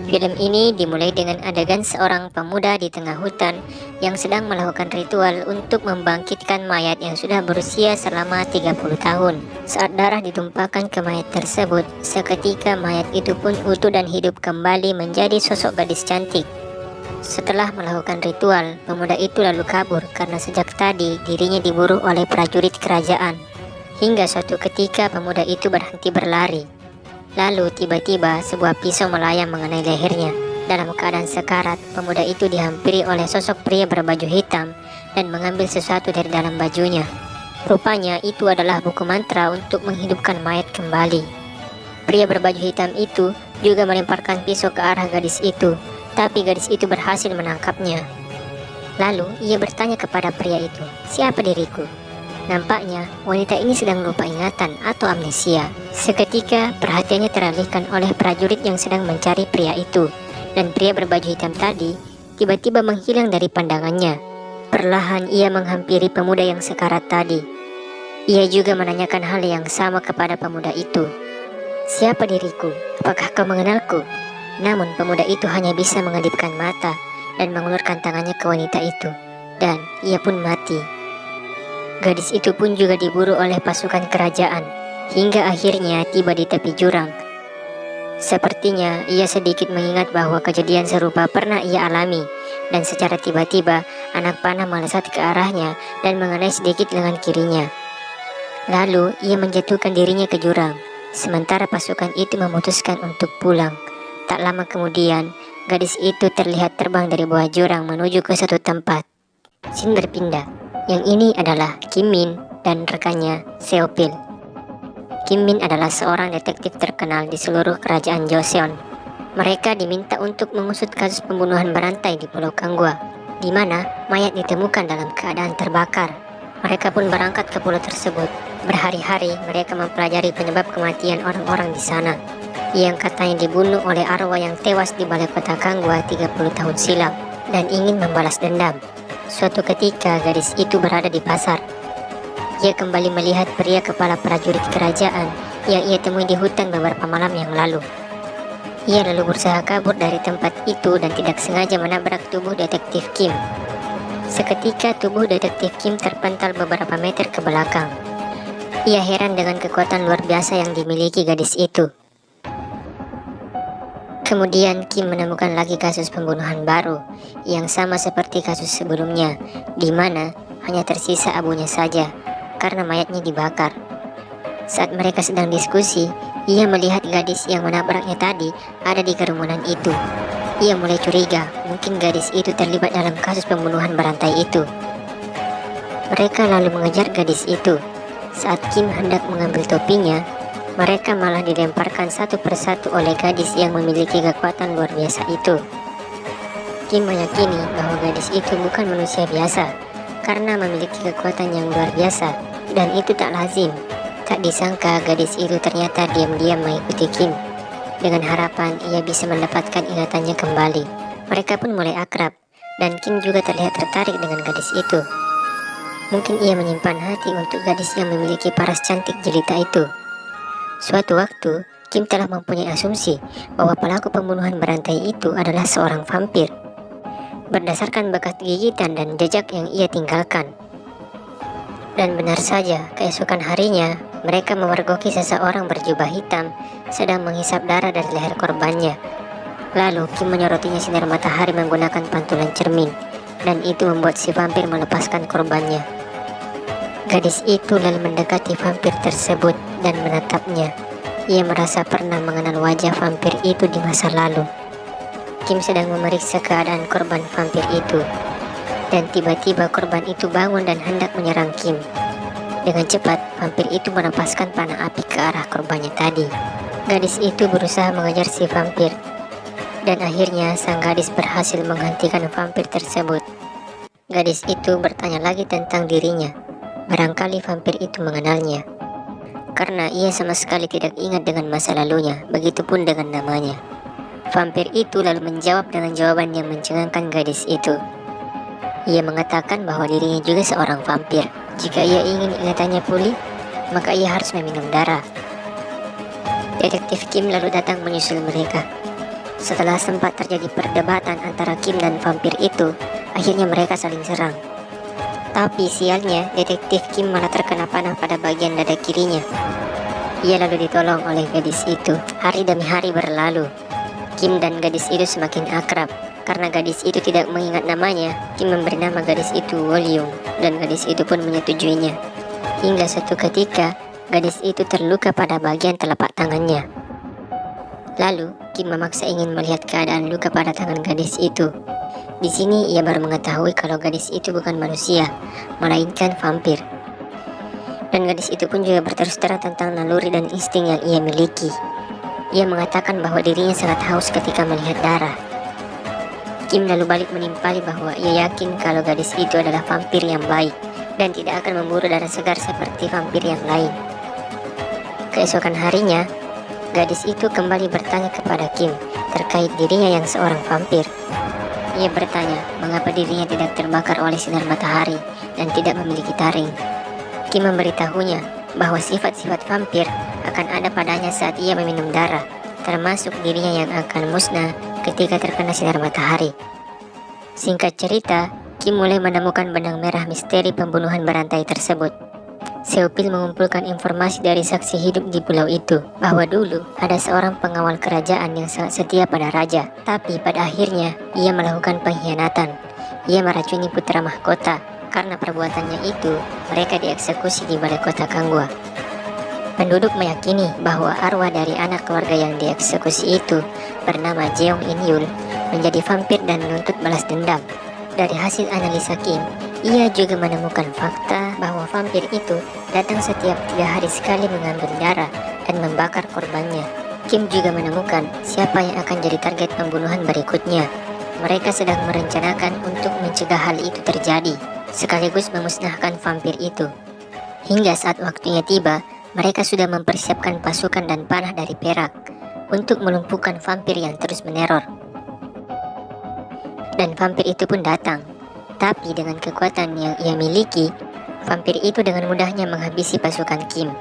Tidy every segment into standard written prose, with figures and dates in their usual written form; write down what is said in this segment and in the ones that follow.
Film ini dimulai dengan adegan seorang pemuda di tengah hutan yang sedang melakukan ritual untuk membangkitkan mayat yang sudah berusia selama 30 tahun. Saat darah ditumpahkan ke mayat tersebut, seketika mayat itu pun utuh dan hidup kembali menjadi sosok gadis cantik. Setelah melakukan ritual, pemuda itu lalu kabur karena sejak tadi dirinya diburu oleh prajurit kerajaan. Hingga suatu ketika pemuda itu berhenti berlari. Lalu tiba-tiba sebuah pisau melayang mengenai lehernya. Dalam keadaan sekarat, pemuda itu dihampiri oleh sosok pria berbaju hitam dan mengambil sesuatu dari dalam bajunya. Rupanya itu adalah buku mantra untuk menghidupkan mayat kembali. Pria berbaju hitam itu juga melemparkan pisau ke arah gadis itu, tapi gadis itu berhasil menangkapnya. Lalu ia bertanya kepada pria itu, "Siapa diriku?" Nampaknya wanita ini sedang lupa ingatan atau amnesia. Seketika perhatiannya teralihkan oleh prajurit yang sedang mencari pria itu, dan pria berbaju hitam tadi tiba-tiba menghilang dari pandangannya. Perlahan ia menghampiri pemuda yang sekarat tadi. Ia juga menanyakan hal yang sama kepada pemuda itu. "Siapa diriku? Apakah kau mengenalku?" Namun pemuda itu hanya bisa mengelipkan mata dan mengulurkan tangannya ke wanita itu, dan ia pun mati. Gadis itu pun juga diburu oleh pasukan kerajaan, hingga akhirnya tiba di tepi jurang. Sepertinya ia sedikit mengingat bahwa kejadian serupa pernah ia alami, dan secara tiba-tiba anak panah melesat ke arahnya dan mengenai sedikit lengan kirinya. Lalu ia menjatuhkan dirinya ke jurang, sementara pasukan itu memutuskan untuk pulang. Tak lama kemudian, gadis itu terlihat terbang dari bawah jurang menuju ke suatu tempat. Scene berpindah. Yang ini adalah Kim Min dan rekannya Seopil. Kim Min adalah seorang detektif terkenal di seluruh kerajaan Joseon. Mereka diminta untuk mengusut kasus pembunuhan berantai di Pulau Kanggwa, di mana mayat ditemukan dalam keadaan terbakar. Mereka pun berangkat ke pulau tersebut. Berhari-hari mereka mempelajari penyebab kematian orang-orang di sana, yang katanya dibunuh oleh arwah yang tewas di balai kota Kanggwa 30 tahun silam dan ingin membalas dendam. Suatu ketika gadis itu berada di pasar. Ia kembali melihat pria kepala prajurit kerajaan yang ia temui di hutan beberapa malam yang lalu. Ia lalu berusaha kabur dari tempat itu dan tidak sengaja menabrak tubuh detektif Kim. Seketika tubuh detektif Kim terpental beberapa meter ke belakang. Ia heran dengan kekuatan luar biasa yang dimiliki gadis itu. Kemudian Kim menemukan lagi kasus pembunuhan baru yang sama seperti kasus sebelumnya, di mana hanya tersisa abunya saja karena mayatnya dibakar. Saat mereka sedang diskusi, ia melihat gadis yang menabraknya tadi ada di kerumunan itu. Ia mulai curiga, mungkin gadis itu terlibat dalam kasus pembunuhan berantai itu. Mereka lalu mengejar gadis itu. Saat Kim hendak mengambil topinya, mereka malah dilemparkan satu persatu oleh gadis yang memiliki kekuatan luar biasa itu. Kim meyakini bahwa gadis itu bukan manusia biasa karena memiliki kekuatan yang luar biasa, dan itu tak lazim. Tak disangka gadis itu ternyata diam-diam mengikuti Kim, dengan harapan ia bisa mendapatkan ingatannya kembali. Mereka pun mulai akrab, dan Kim juga terlihat tertarik dengan gadis itu. Mungkin ia menyimpan hati untuk gadis yang memiliki paras cantik jelita itu. Suatu waktu, Kim telah mempunyai asumsi bahwa pelaku pembunuhan berantai itu adalah seorang vampir, berdasarkan bekas gigitan dan jejak yang ia tinggalkan. Dan benar saja, keesokan harinya, mereka memergoki seseorang berjubah hitam sedang menghisap darah dari leher korbannya. Lalu, Kim menyorotinya sinar matahari menggunakan pantulan cermin, dan itu membuat si vampir melepaskan korbannya. Gadis itu lalu mendekati vampir tersebut dan menatapnya. Ia merasa pernah mengenal wajah vampir itu di masa lalu. Kim sedang memeriksa keadaan korban vampir itu, dan tiba-tiba korban itu bangun dan hendak menyerang Kim. Dengan cepat, vampir itu melepaskan panah api ke arah korbannya tadi. Gadis itu berusaha mengejar si vampir, dan akhirnya sang gadis berhasil menghentikan vampir tersebut. Gadis itu bertanya lagi tentang dirinya. Barangkali vampir itu mengenalnya, karena ia sama sekali tidak ingat dengan masa lalunya, begitupun dengan namanya. Vampir itu lalu menjawab dengan jawaban yang mencengangkan gadis itu. Ia mengatakan bahwa dirinya juga seorang vampir. Jika ia ingin ingatannya pulih, maka ia harus meminum darah. Detektif Kim lalu datang menyusul mereka. Setelah sempat terjadi perdebatan antara Kim dan vampir itu, akhirnya mereka saling serang. Tapi sialnya, detektif Kim malah terkena panah pada bagian dada kirinya. Ia lalu ditolong oleh gadis itu. Hari demi hari berlalu. Kim dan gadis itu semakin akrab. Karena gadis itu tidak mengingat namanya, Kim memberi nama gadis itu Wolyung, dan gadis itu pun menyetujuinya. Hingga suatu ketika, gadis itu terluka pada bagian telapak tangannya. Lalu, Kim memaksa ingin melihat keadaan luka pada tangan gadis itu. Di sini ia baru mengetahui kalau gadis itu bukan manusia, melainkan vampir. Dan gadis itu pun juga berterus terang tentang naluri dan insting yang ia miliki. Ia mengatakan bahwa dirinya sangat haus ketika melihat darah. Kim lalu balik menimpali bahwa ia yakin kalau gadis itu adalah vampir yang baik dan tidak akan memburu darah segar seperti vampir yang lain. Keesokan harinya, gadis itu kembali bertanya kepada Kim terkait dirinya yang seorang vampir. Ia bertanya mengapa dirinya tidak terbakar oleh sinar matahari dan tidak memiliki taring. Kim memberitahunya bahwa sifat-sifat vampir akan ada padanya saat ia meminum darah, termasuk dirinya yang akan musnah ketika terkena sinar matahari. Singkat cerita, Kim mulai menemukan benang merah misteri pembunuhan berantai tersebut. Seopil mengumpulkan informasi dari saksi hidup di pulau itu, bahwa dulu ada seorang pengawal kerajaan yang sangat setia pada raja, tapi pada akhirnya ia melakukan pengkhianatan. Ia meracuni putra mahkota. Karena perbuatannya itu, mereka dieksekusi di balai kota Kangwa. Penduduk meyakini bahwa arwah dari anak keluarga yang dieksekusi itu bernama Jeong In Yul menjadi vampir dan menuntut balas dendam. Dari hasil analisa Kim, ia juga menemukan fakta bahwa vampir itu datang setiap 3 hari sekali mengambil darah dan membakar korbannya. Kim juga menemukan siapa yang akan jadi target pembunuhan berikutnya. Mereka sedang merencanakan untuk mencegah hal itu terjadi, sekaligus memusnahkan vampir itu. Hingga saat waktunya tiba, mereka sudah mempersiapkan pasukan dan panah dari perak untuk melumpuhkan vampir yang terus meneror. Dan vampir itu pun datang. Tapi dengan kekuatan yang ia miliki, vampir itu dengan mudahnya menghabisi pasukan Kim.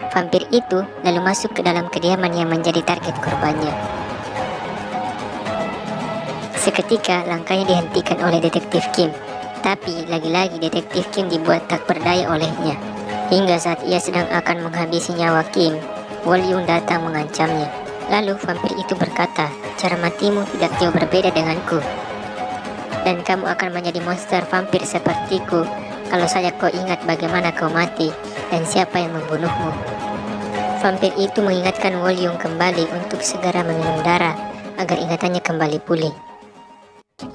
Vampir itu lalu masuk ke dalam kediaman yang menjadi target korbannya. Seketika langkahnya dihentikan oleh detektif Kim. Tapi lagi-lagi detektif Kim dibuat tak berdaya olehnya. Hingga saat ia sedang akan menghabisi nyawa Kim, Wolyung datang mengancamnya. Lalu vampir itu berkata, cara matimu tidak jauh berbeda denganku. Dan kamu akan menjadi monster vampir sepertiku kalau saja kau ingat bagaimana kau mati dan siapa yang membunuhmu. Vampir itu mengingatkan Wolyung kembali untuk segera meminum darah agar ingatannya kembali pulih.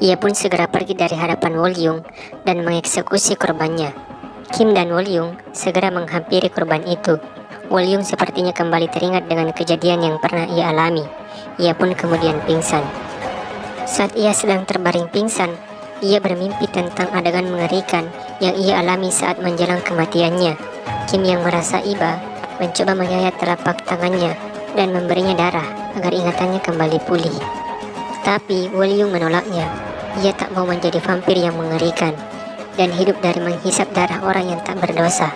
Ia pun segera pergi dari hadapan Wolyung dan mengeksekusi korbannya. Kim dan Wolyung segera menghampiri korban itu. Wolyung sepertinya kembali teringat dengan kejadian yang pernah ia alami. Ia pun kemudian pingsan. Saat ia sedang terbaring pingsan, ia bermimpi tentang adegan mengerikan yang ia alami saat menjelang kematiannya. Kim yang merasa iba mencoba menyayat telapak tangannya dan memberinya darah agar ingatannya kembali pulih. Tapi Wolyung menolaknya. Ia tak mau menjadi vampir yang mengerikan dan hidup dari menghisap darah orang yang tak berdosa.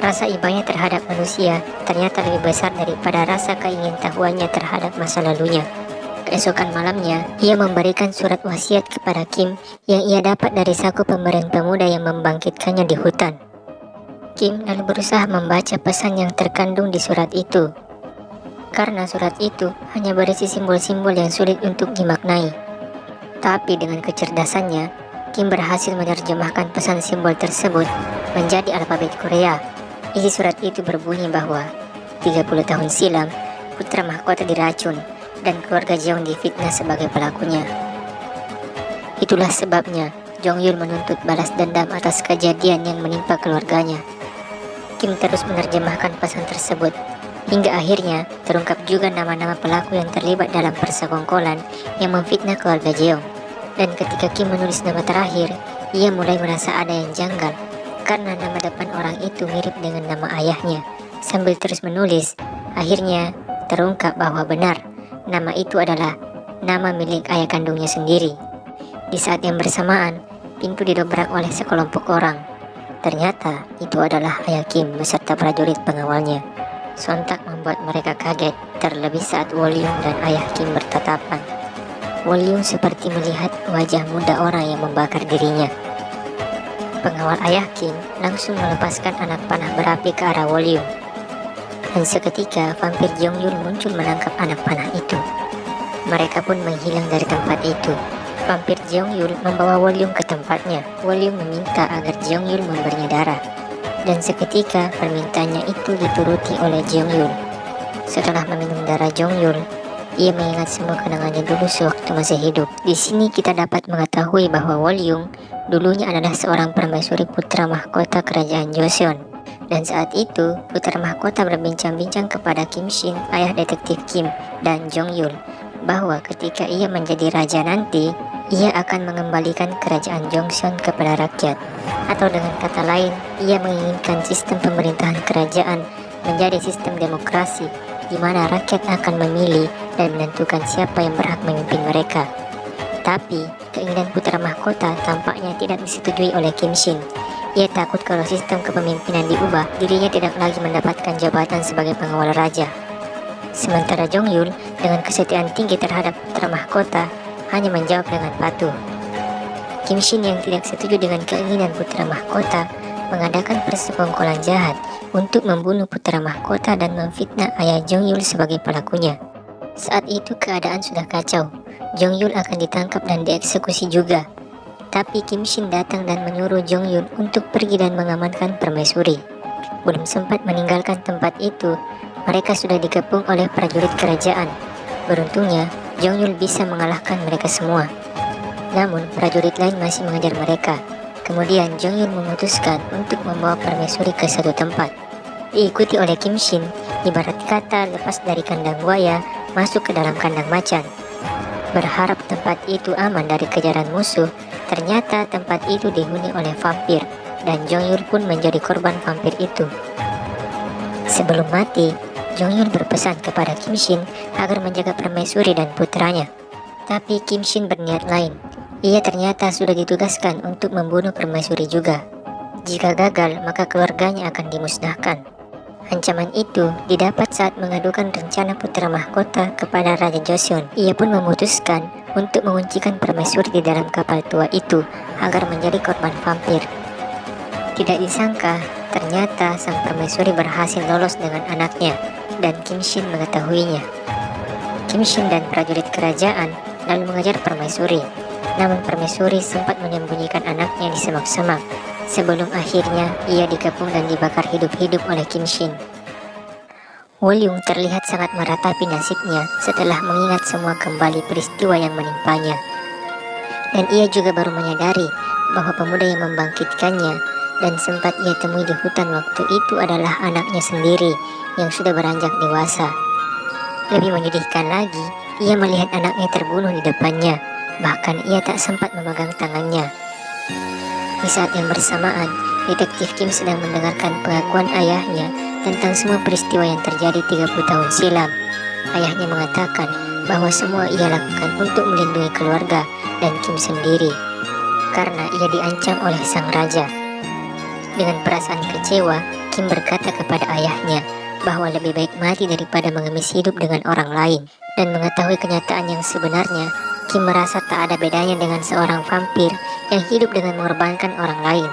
Rasa ibanya terhadap manusia ternyata lebih besar daripada rasa keingintahuannya terhadap masa lalunya. Keesokan malamnya, ia memberikan surat wasiat kepada Kim yang ia dapat dari saku pemberian pemuda yang membangkitkannya di hutan. Kim lalu berusaha membaca pesan yang terkandung di surat itu. Karena surat itu hanya berisi simbol-simbol yang sulit untuk dimaknai. Tapi dengan kecerdasannya, Kim berhasil menerjemahkan pesan simbol tersebut menjadi alfabet Korea. Isi surat itu berbunyi bahwa 30 tahun silam, putra mahkota diracun dan keluarga Jeong difitnah sebagai pelakunya. Itulah sebabnya Jong Yul menuntut balas dendam atas kejadian yang menimpa keluarganya. Kim terus menerjemahkan pesan tersebut. Hingga akhirnya terungkap juga nama-nama pelaku yang terlibat dalam persekongkolan yang memfitnah keluarga Jeong. Dan ketika Kim menulis nama terakhir, ia mulai merasa ada yang janggal karena nama depan orang itu mirip dengan nama ayahnya. Sambil terus menulis, akhirnya terungkap bahwa benar, nama itu adalah nama milik ayah kandungnya sendiri. Di saat yang bersamaan, pintu didobrak oleh sekelompok orang. Ternyata itu adalah ayah Kim beserta prajurit pengawalnya. Sontak membuat mereka kaget, terlebih saat Wolyung dan ayah Kim bertatapan. Wolyung seperti melihat wajah muda orang yang membakar dirinya. Pengawal ayah Kim langsung melepaskan anak panah berapi ke arah Wolyung. Dan seketika vampir Jongyul muncul menangkap anak panah itu. Mereka pun menghilang dari tempat itu. Vampir Jongyul membawa Wolyung ke tempatnya. Wolyung meminta agar Jongyul memberinya darah. Dan seketika permintaannya itu dituruti oleh Jongyul. Setelah meminum darah Jongyul, ia mengingat semua kenangannya dulu sewaktu masih hidup. Di sini kita dapat mengetahui bahwa Wolyung dulunya adalah seorang permaisuri putra mahkota kerajaan Joseon. Dan saat itu, putra mahkota berbincang-bincang kepada Kim Shin, ayah detektif Kim, dan Jongyul, bahwa ketika ia menjadi raja nanti, ia akan mengembalikan kerajaan Joseon kepada rakyat. Atau dengan kata lain, ia menginginkan sistem pemerintahan kerajaan menjadi sistem demokrasi, di mana rakyat akan memilih dan menentukan siapa yang berhak memimpin mereka. Tapi, keinginan putra mahkota tampaknya tidak disetujui oleh Kim Shin. Ia takut kalau sistem kepemimpinan diubah, dirinya tidak lagi mendapatkan jabatan sebagai pengawal raja. Sementara Jongyul dengan kesetiaan tinggi terhadap putra mahkota hanya menjawab dengan patuh. Kim Shin yang tidak setuju dengan keinginan putra mahkota mengadakan persekongkolan jahat untuk membunuh putra mahkota dan memfitnah ayah Jongyul sebagai pelakunya. Saat itu keadaan sudah kacau. Jongyul akan ditangkap dan dieksekusi juga. Tapi Kim Shin datang dan menyuruh Jongyul untuk pergi dan mengamankan permaisuri. Belum sempat meninggalkan tempat itu, mereka sudah dikepung oleh prajurit kerajaan. Beruntungnya, Jongyul bisa mengalahkan mereka semua. Namun, prajurit lain masih mengejar mereka. Kemudian, Jongyul memutuskan untuk membawa permaisuri ke satu tempat. Diikuti oleh Kim Shin, ibarat kata lepas dari kandang buaya, masuk ke dalam kandang macan. Berharap tempat itu aman dari kejaran musuh, ternyata tempat itu dihuni oleh vampir, dan Jongyul pun menjadi korban vampir itu. Sebelum mati, Jongyul berpesan kepada Kim Shin agar menjaga permaisuri dan putranya. Tapi Kim Shin berniat lain. Ia ternyata sudah ditugaskan untuk membunuh permaisuri juga. Jika gagal, maka keluarganya akan dimusnahkan. Ancaman itu didapat saat mengadukan rencana putra mahkota kepada Raja Joseon. Ia pun memutuskan untuk menguncikan permaisuri di dalam kapal tua itu agar menjadi korban vampir. Tidak disangka, ternyata sang permaisuri berhasil lolos dengan anaknya dan Kim Shin mengetahuinya. Kim Shin dan prajurit kerajaan lalu mengejar permaisuri. Namun permaisuri sempat menyembunyikan anaknya di semak-semak. Sebelum akhirnya ia dikepung dan dibakar hidup-hidup oleh Kim Shin. Wolyung terlihat sangat meratapi nasibnya setelah mengingat semua kembali peristiwa yang menimpanya. Dan ia juga baru menyadari bahwa pemuda yang membangkitkannya dan sempat ia temui di hutan waktu itu adalah anaknya sendiri yang sudah beranjak dewasa. Lebih menyedihkan lagi, ia melihat anaknya terbunuh di depannya, bahkan ia tak sempat memegang tangannya. Di saat yang bersamaan, detektif Kim sedang mendengarkan pengakuan ayahnya tentang semua peristiwa yang terjadi 30 tahun silam. Ayahnya mengatakan bahwa semua ia lakukan untuk melindungi keluarga dan Kim sendiri, karena ia diancam oleh sang raja. Dengan perasaan kecewa, Kim berkata kepada ayahnya bahwa lebih baik mati daripada mengemis hidup dengan orang lain. Dan mengetahui kenyataan yang sebenarnya, Kim merasa tak ada bedanya dengan seorang vampir yang hidup dengan mengorbankan orang lain.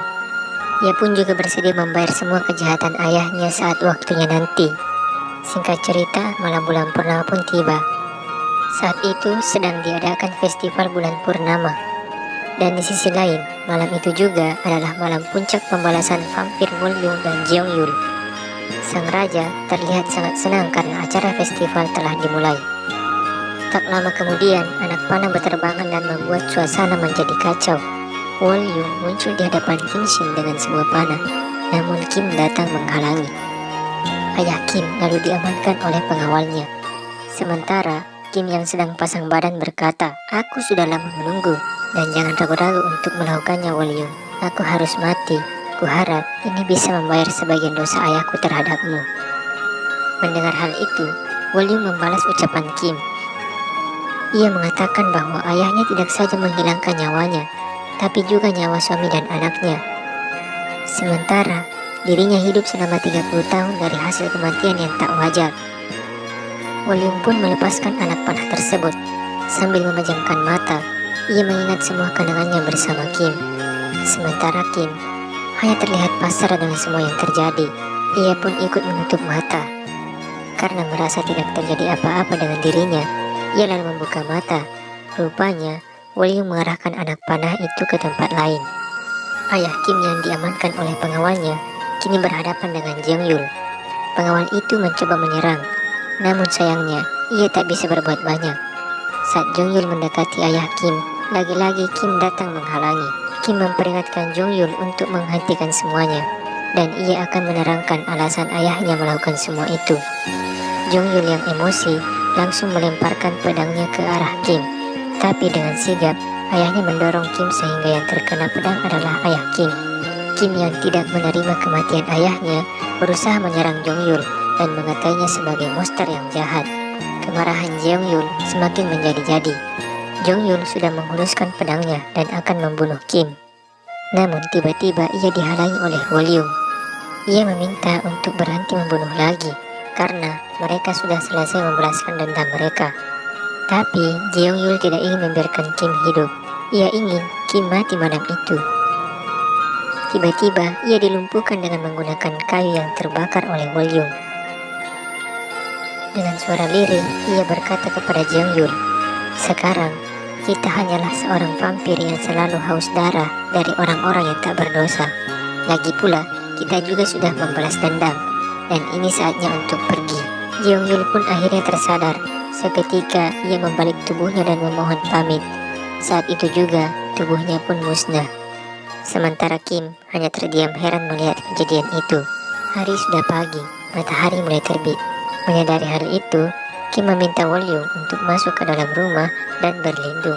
Ia pun juga bersedia membayar semua kejahatan ayahnya saat waktunya nanti. Singkat cerita, malam bulan purnama pun tiba. Saat itu sedang diadakan festival bulan purnama. Dan di sisi lain, malam itu juga adalah malam puncak pembalasan vampir Wolyung dan Jongyul. Sang raja terlihat sangat senang karena acara festival telah dimulai. Tak lama kemudian, anak panah berterbangan dan membuat suasana menjadi kacau. Wolyung muncul di hadapan Kim Shin dengan sebuah panah, namun Kim datang menghalangi. Ayah Kim lalu diamankan oleh pengawalnya. Sementara, Kim yang sedang pasang badan berkata, "Aku sudah lama menunggu, dan jangan ragu-ragu untuk melakukannya, Wolyung. Aku harus mati. Kuharap ini bisa membayar sebagian dosa ayahku terhadapmu." Mendengar hal itu, Wolyung membalas ucapan Kim. Ia mengatakan bahwa ayahnya tidak saja menghilangkan nyawanya, tapi juga nyawa suami dan anaknya. Sementara, dirinya hidup selama 30 tahun dari hasil kematian yang tak wajar. Wolyung pun melepaskan anak panah tersebut. Sambil memejamkan mata, ia mengingat semua kenangannya bersama Kim. Sementara Kim hanya terlihat pasrah dengan semua yang terjadi. Ia pun ikut menutup mata. Karena merasa tidak terjadi apa-apa dengan dirinya, ia lalu membuka mata. Rupanya, Wolyung mengarahkan anak panah itu ke tempat lain. Ayah Kim yang diamankan oleh pengawalnya kini berhadapan dengan Jeong-yul. Pengawal itu mencoba menyerang, namun sayangnya ia tak bisa berbuat banyak. Saat Jeong-yul mendekati ayah Kim, lagi-lagi Kim datang menghalangi. Kim memperingatkan Jeong-yul untuk menghentikan semuanya, dan ia akan menerangkan alasan ayahnya melakukan semua itu. Jeong-yul yang emosi langsung melemparkan pedangnya ke arah Kim, tapi dengan sigap ayahnya mendorong Kim sehingga yang terkena pedang adalah ayah Kim. Kim yang tidak menerima kematian ayahnya berusaha menyerang Jeong-yul dan mengatainya sebagai monster yang jahat. Kemarahan Jeong-yul semakin menjadi-jadi. Jeong-yul sudah menghuluskan pedangnya dan akan membunuh Kim. Namun tiba-tiba ia dihalangi oleh Wolyung. Ia meminta untuk berhenti membunuh lagi karena mereka sudah selesai membalaskan dendam mereka. Tapi Jeong-yul tidak ingin membiarkan Kim hidup. Ia ingin Kim mati malam itu. Tiba-tiba ia dilumpuhkan dengan menggunakan kayu yang terbakar oleh Wolyung. Dengan suara lirih ia berkata kepada Jeong-yul, "Sekarang kita hanyalah seorang vampir yang selalu haus darah dari orang-orang yang tak berdosa. Lagi pula, kita juga sudah membalas dendam, dan ini saatnya untuk pergi." Jeong-yul pun akhirnya tersadar. Seketika ia membalik tubuhnya dan memohon pamit. Saat itu juga, tubuhnya pun musnah. Sementara Kim hanya terdiam heran melihat kejadian itu. Hari sudah pagi, matahari mulai terbit. Menyadari hal itu, Kim meminta Wolyung untuk masuk ke dalam rumah dan berlindung.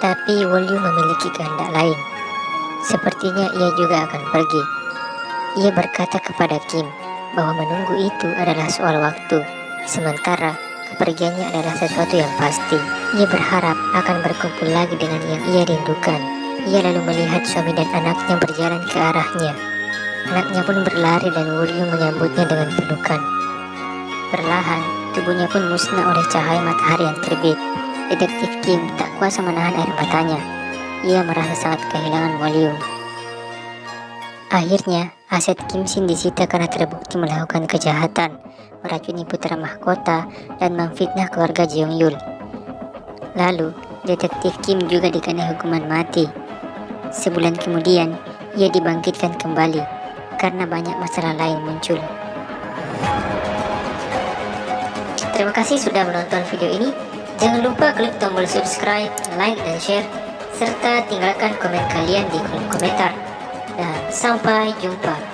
Tapi Wolyung memiliki kehendak lain. Sepertinya ia juga akan pergi. Ia berkata kepada Kim bahwa menunggu itu adalah soal waktu, sementara kepergiannya adalah sesuatu yang pasti. Ia berharap akan berkumpul lagi dengan yang ia rindukan. Ia lalu melihat suami dan anaknya berjalan ke arahnya. Anaknya pun berlari dan Wolyung menyambutnya dengan pelukan. Perlahan, tubuhnya pun musnah oleh cahaya matahari yang terbit. Detektif Kim tak kuasa menahan air matanya. Ia merasa sangat kehilangan Wolyung. Akhirnya, aset Kim Shin disita karena terbukti melakukan kejahatan, meracuni putra mahkota, dan memfitnah keluarga Jeong-yul. Lalu, detektif Kim juga dikenai hukuman mati. Sebulan kemudian, ia dibangkitkan kembali karena banyak masalah lain muncul. Terima kasih sudah menonton video ini. Jangan lupa klik tombol subscribe, like, dan share, serta tinggalkan komen kalian di kolom komentar. Dan sampai jumpa.